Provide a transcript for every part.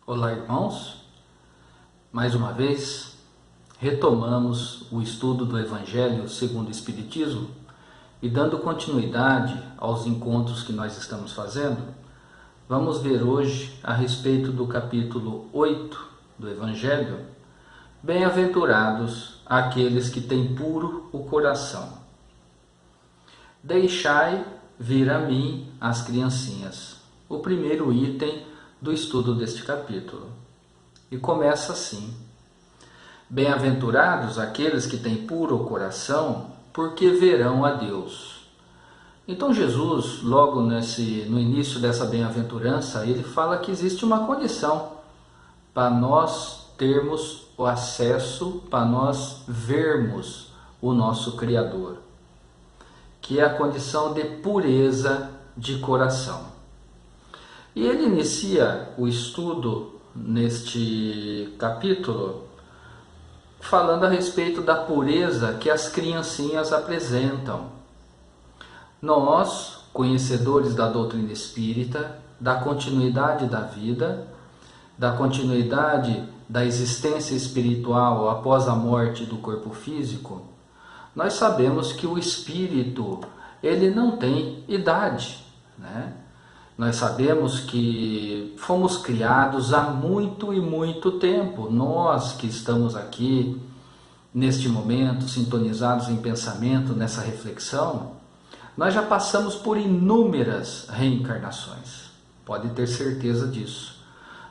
Olá, irmãos. Mais uma vez, retomamos o estudo do Evangelho segundo o Espiritismo e, dando continuidade aos encontros que nós estamos fazendo, vamos ver hoje a respeito do capítulo 8 do Evangelho: Bem-aventurados aqueles que têm puro o coração. Deixai vir a mim as criancinhas. O primeiro item do estudo deste capítulo. E começa assim: Bem-aventurados aqueles que têm puro coração, porque verão a Deus. Então Jesus, logo no início dessa bem-aventurança, ele fala que existe uma condição para nós termos o acesso, para nós vermos o nosso Criador, que é a condição de pureza de coração. E ele inicia o estudo neste capítulo falando a respeito da pureza que as criancinhas apresentam. Nós, conhecedores da doutrina espírita, da continuidade da vida, da continuidade da existência espiritual após a morte do corpo físico, nós sabemos que o espírito, ele não tem idade, né? Nós sabemos que fomos criados há muito e muito tempo. Nós que estamos aqui, neste momento, sintonizados em pensamento, nessa reflexão, nós já passamos por inúmeras reencarnações. Pode ter certeza disso.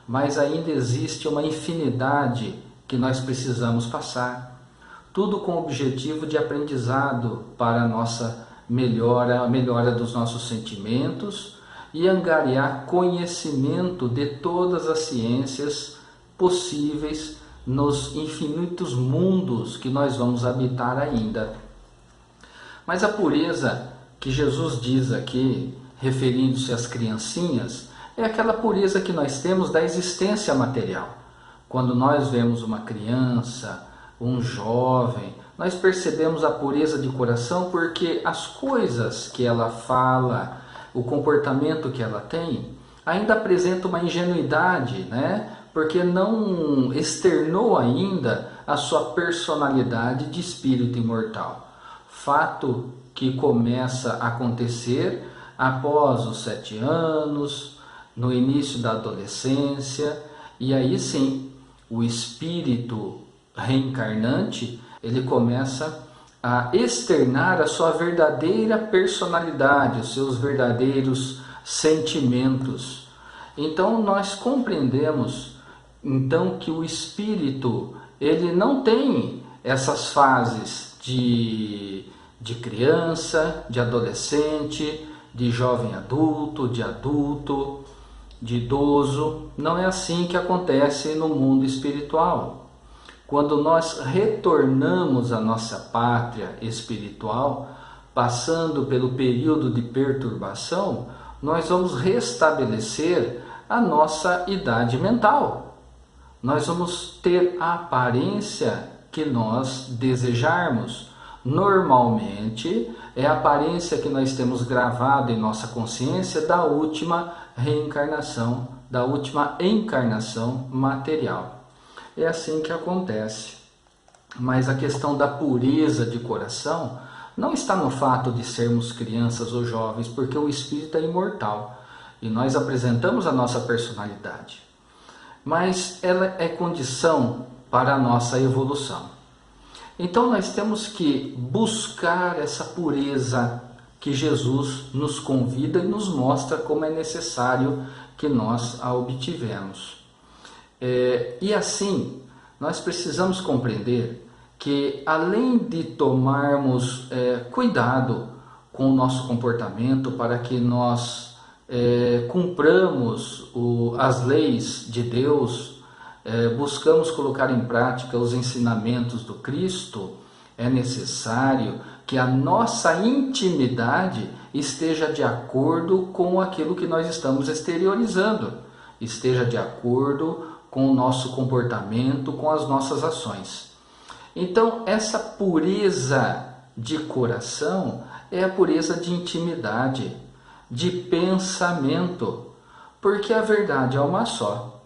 Mas ainda existe uma infinidade que nós precisamos passar. Tudo com o objetivo de aprendizado para a nossa melhora, a melhora dos nossos sentimentos, e angariar conhecimento de todas as ciências possíveis nos infinitos mundos que nós vamos habitar ainda. Mas a pureza que Jesus diz aqui, referindo-se às criancinhas, é aquela pureza que nós temos da existência material. Quando nós vemos uma criança, um jovem, nós percebemos a pureza de coração porque as coisas que ela fala, o comportamento que ela tem, ainda apresenta uma ingenuidade, né? Porque não externou ainda a sua personalidade de espírito imortal. Fato que começa a acontecer após os 7 anos, no início da adolescência, e aí sim, o espírito reencarnante, ele começa a externar a sua verdadeira personalidade, os seus verdadeiros sentimentos. Então nós compreendemos então que o espírito, ele não tem essas fases de criança, de adolescente, de jovem adulto, de idoso. Não é assim que acontece no mundo espiritual. Quando nós retornamos à nossa pátria espiritual, passando pelo período de perturbação, nós vamos restabelecer a nossa idade mental. Nós vamos ter a aparência que nós desejarmos. Normalmente, é a aparência que nós temos gravado em nossa consciência da última reencarnação, da última encarnação material. É assim que acontece. Mas a questão da pureza de coração não está no fato de sermos crianças ou jovens, porque o espírito é imortal e nós apresentamos a nossa personalidade. Mas ela é condição para a nossa evolução. Então nós temos que buscar essa pureza que Jesus nos convida e nos mostra como é necessário que nós a obtivemos. E assim, nós precisamos compreender que, além de tomarmos cuidado com o nosso comportamento para que nós cumpramos as leis de Deus, buscamos colocar em prática os ensinamentos do Cristo, é necessário que a nossa intimidade esteja de acordo com aquilo que nós estamos exteriorizando, esteja de acordo com o nosso comportamento, com as nossas ações. Então, essa pureza de coração é a pureza de intimidade, de pensamento, porque a verdade é uma só.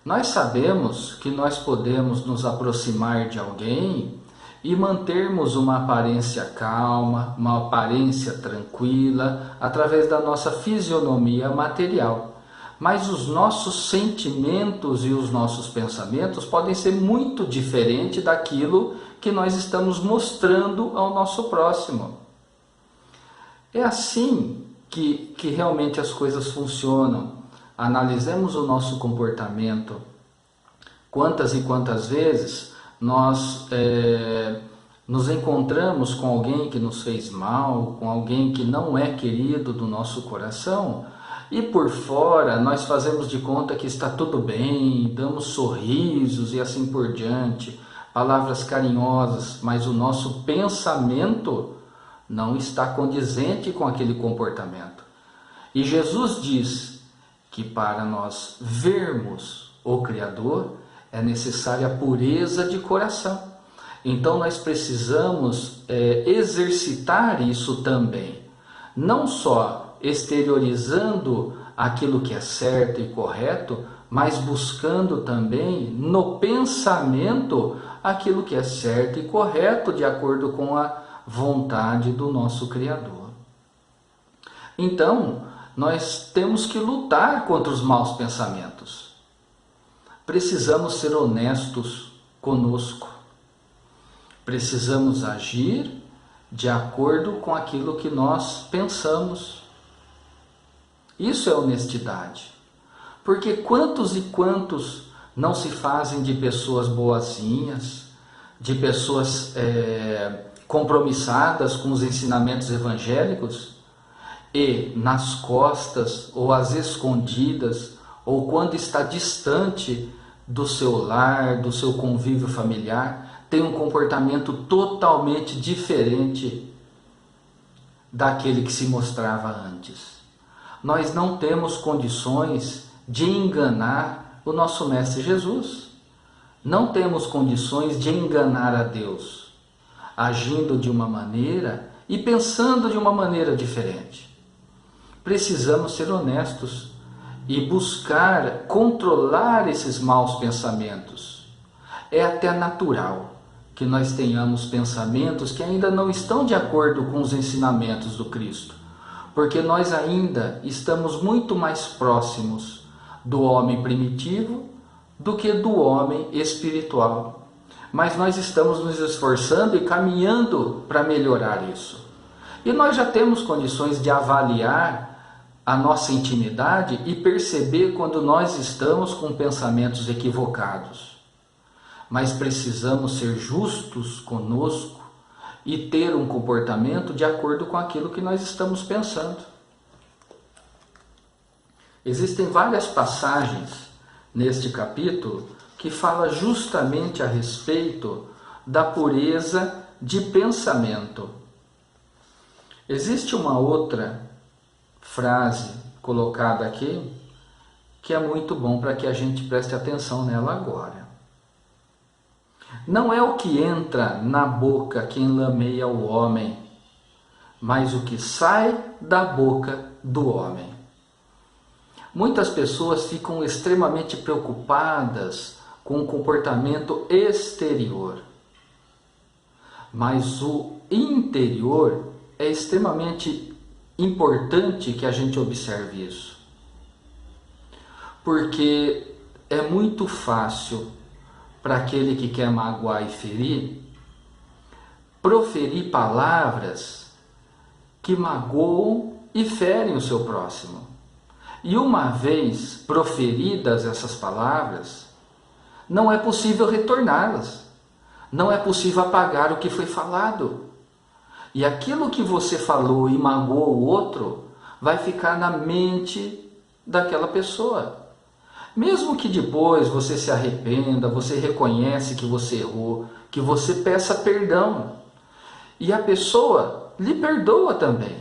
Nós sabemos que nós podemos nos aproximar de alguém e mantermos uma aparência calma, uma aparência tranquila, através da nossa fisionomia material. Mas os nossos sentimentos e os nossos pensamentos podem ser muito diferentes daquilo que nós estamos mostrando ao nosso próximo. É assim que realmente as coisas funcionam. Analisemos o nosso comportamento. Quantas e quantas vezes nós nos encontramos com alguém que nos fez mal, com alguém que não é querido do nosso coração, e por fora nós fazemos de conta que está tudo bem, damos sorrisos e assim por diante, palavras carinhosas, mas o nosso pensamento não está condizente com aquele comportamento. E Jesus diz que para nós vermos o Criador é necessária a pureza de coração. Então nós precisamos exercitar isso também, não só exteriorizando aquilo que é certo e correto, mas buscando também no pensamento aquilo que é certo e correto de acordo com a vontade do nosso Criador. Então, nós temos que lutar contra os maus pensamentos. Precisamos ser honestos conosco. Precisamos agir de acordo com aquilo que nós pensamos. Isso é honestidade. Porque quantos e quantos não se fazem de pessoas boazinhas, de pessoas compromissadas com os ensinamentos evangélicos, e nas costas, ou às escondidas, ou quando está distante do seu lar, do seu convívio familiar, tem um comportamento totalmente diferente daquele que se mostrava antes. Nós não temos condições de enganar o nosso Mestre Jesus. Não temos condições de enganar a Deus, agindo de uma maneira e pensando de uma maneira diferente. Precisamos ser honestos e buscar controlar esses maus pensamentos. É até natural que nós tenhamos pensamentos que ainda não estão de acordo com os ensinamentos do Cristo, porque nós ainda estamos muito mais próximos do homem primitivo do que do homem espiritual. Mas nós estamos nos esforçando e caminhando para melhorar isso. E nós já temos condições de avaliar a nossa intimidade e perceber quando nós estamos com pensamentos equivocados. Mas precisamos ser justos conosco e ter um comportamento de acordo com aquilo que nós estamos pensando. Existem várias passagens neste capítulo que fala justamente a respeito da pureza de pensamento. Existe uma outra frase colocada aqui que é muito bom para que a gente preste atenção nela agora. Não é o que entra na boca que enlameia o homem, mas o que sai da boca do homem. Muitas pessoas ficam extremamente preocupadas com o comportamento exterior, mas o interior é extremamente importante que a gente observe isso, porque é muito fácil para aquele que quer magoar e ferir, proferir palavras que magoam e ferem o seu próximo. E uma vez proferidas essas palavras, não é possível retorná-las. Não é possível apagar o que foi falado. E aquilo que você falou e magoou o outro, vai ficar na mente daquela pessoa. Mesmo que depois você se arrependa, você reconhece que você errou, que você peça perdão. E a pessoa lhe perdoa também.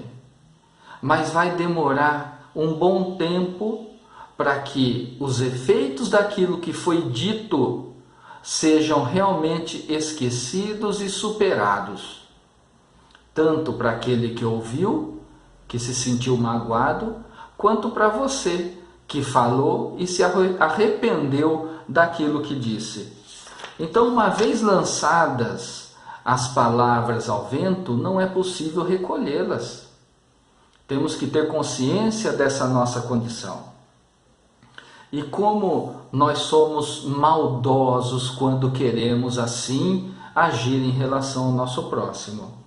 Mas vai demorar um bom tempo para que os efeitos daquilo que foi dito sejam realmente esquecidos e superados. Tanto para aquele que ouviu, que se sentiu magoado, quanto para você, que falou e se arrependeu daquilo que disse. Então, uma vez lançadas as palavras ao vento, não é possível recolhê-las. Temos que ter consciência dessa nossa condição. E como nós somos maldosos quando queremos assim agir em relação ao nosso próximo.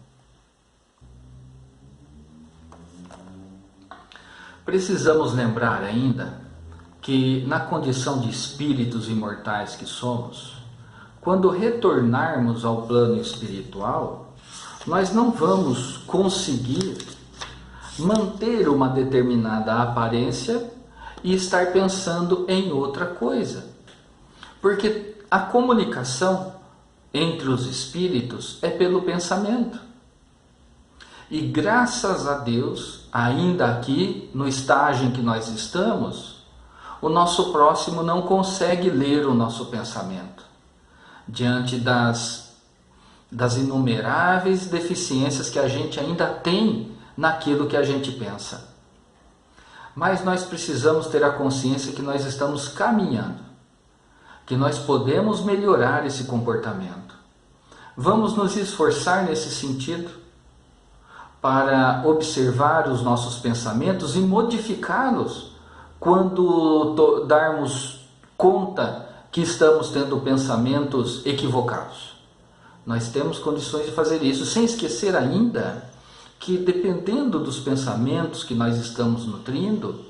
Precisamos lembrar ainda que na condição de espíritos imortais que somos, quando retornarmos ao plano espiritual, nós não vamos conseguir manter uma determinada aparência e estar pensando em outra coisa. Porque a comunicação entre os espíritos é pelo pensamento. E graças a Deus, ainda aqui no estágio em que nós estamos, o nosso próximo não consegue ler o nosso pensamento, diante das inumeráveis deficiências que a gente ainda tem naquilo que a gente pensa. Mas nós precisamos ter a consciência que nós estamos caminhando, que nós podemos melhorar esse comportamento. Vamos nos esforçar nesse sentido, para observar os nossos pensamentos e modificá-los quando darmos conta que estamos tendo pensamentos equivocados. Nós temos condições de fazer isso, sem esquecer ainda que, dependendo dos pensamentos que nós estamos nutrindo,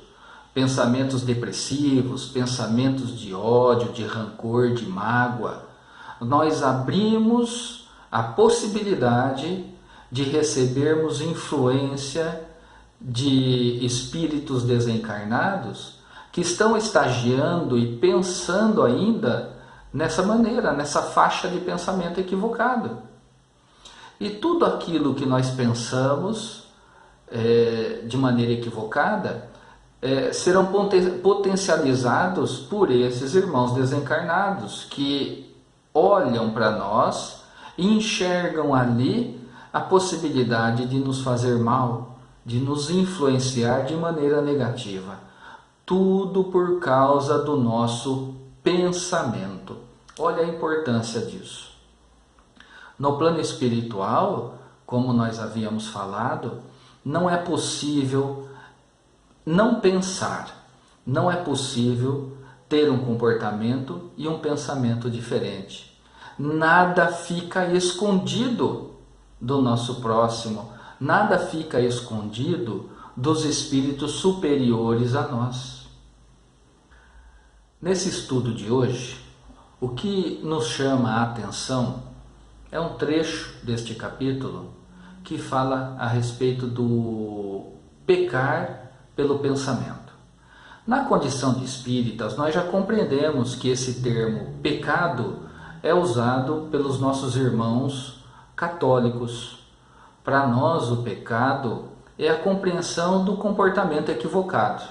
pensamentos depressivos, pensamentos de ódio, de rancor, de mágoa, nós abrimos a possibilidade de recebermos influência de espíritos desencarnados que estão estagiando e pensando ainda nessa maneira, nessa faixa de pensamento equivocado. E tudo aquilo que nós pensamos de maneira equivocada serão potencializados por esses irmãos desencarnados que olham para nós e enxergam ali a possibilidade de nos fazer mal, de nos influenciar de maneira negativa. Tudo por causa do nosso pensamento. Olha a importância disso. No plano espiritual, como nós havíamos falado, não é possível não pensar, não é possível ter um comportamento e um pensamento diferente. Nada fica escondido do nosso próximo, nada fica escondido dos espíritos superiores a nós. Nesse estudo de hoje, o que nos chama a atenção é um trecho deste capítulo que fala a respeito do pecar pelo pensamento. Na condição de espíritas, nós já compreendemos que esse termo pecado é usado pelos nossos irmãos católicos. Para nós, o pecado é a compreensão do comportamento equivocado.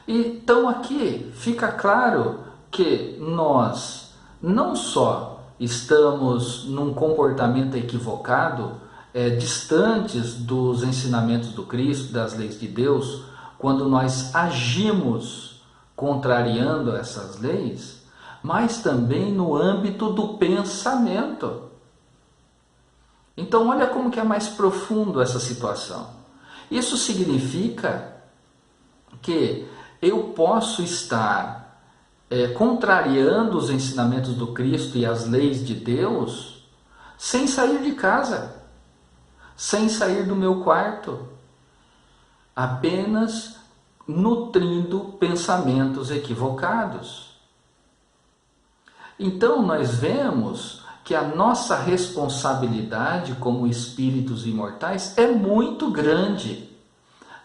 Então aqui fica claro que nós não só estamos num comportamento equivocado, distantes dos ensinamentos do Cristo, das leis de Deus, quando nós agimos contrariando essas leis, mas também no âmbito do pensamento. Então olha como que é mais profundo essa situação. Isso significa que eu posso estar contrariando os ensinamentos do Cristo e as leis de Deus sem sair de casa, sem sair do meu quarto, apenas nutrindo pensamentos equivocados. Então nós vemos que a nossa responsabilidade como espíritos imortais é muito grande.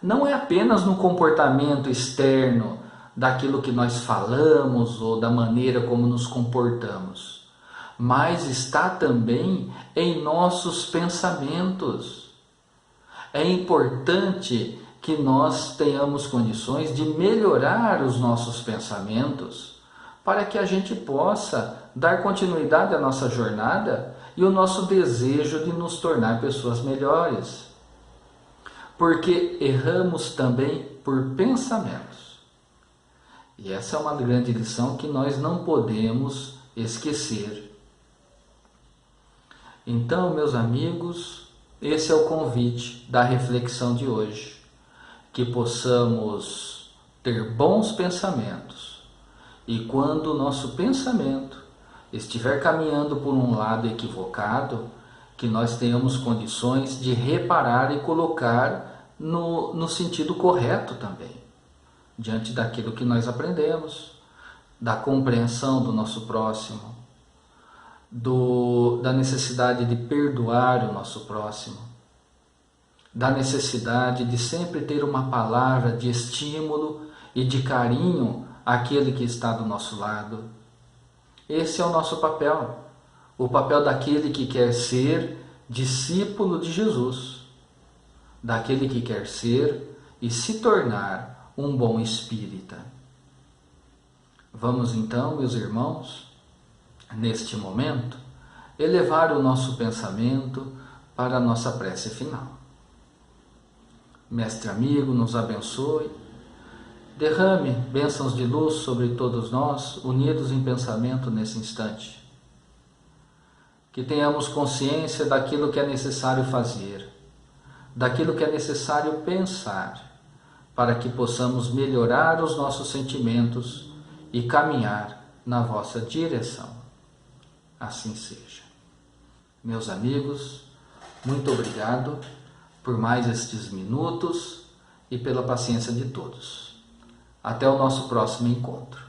Não é apenas no comportamento externo, daquilo que nós falamos ou da maneira como nos comportamos, mas está também em nossos pensamentos. É importante que nós tenhamos condições de melhorar os nossos pensamentos para que a gente possa dar continuidade à nossa jornada e o nosso desejo de nos tornar pessoas melhores. Porque erramos também por pensamentos. E essa é uma grande lição que nós não podemos esquecer. Então, meus amigos, esse é o convite da reflexão de hoje. Que possamos ter bons pensamentos. E quando o nosso pensamento estiver caminhando por um lado equivocado, que nós tenhamos condições de reparar e colocar no sentido correto também, diante daquilo que nós aprendemos, da compreensão do nosso próximo, da necessidade de perdoar o nosso próximo, da necessidade de sempre ter uma palavra de estímulo e de carinho àquele que está do nosso lado. Esse é o nosso papel, o papel daquele que quer ser discípulo de Jesus, daquele que quer ser e se tornar um bom espírita. Vamos então, meus irmãos, neste momento, elevar o nosso pensamento para a nossa prece final. Mestre amigo, nos abençoe, derrame bênçãos de luz sobre todos nós, unidos em pensamento nesse instante. Que tenhamos consciência daquilo que é necessário fazer, daquilo que é necessário pensar, para que possamos melhorar os nossos sentimentos e caminhar na vossa direção. Assim seja. Meus amigos, muito obrigado por mais estes minutos e pela paciência de todos. Até o nosso próximo encontro.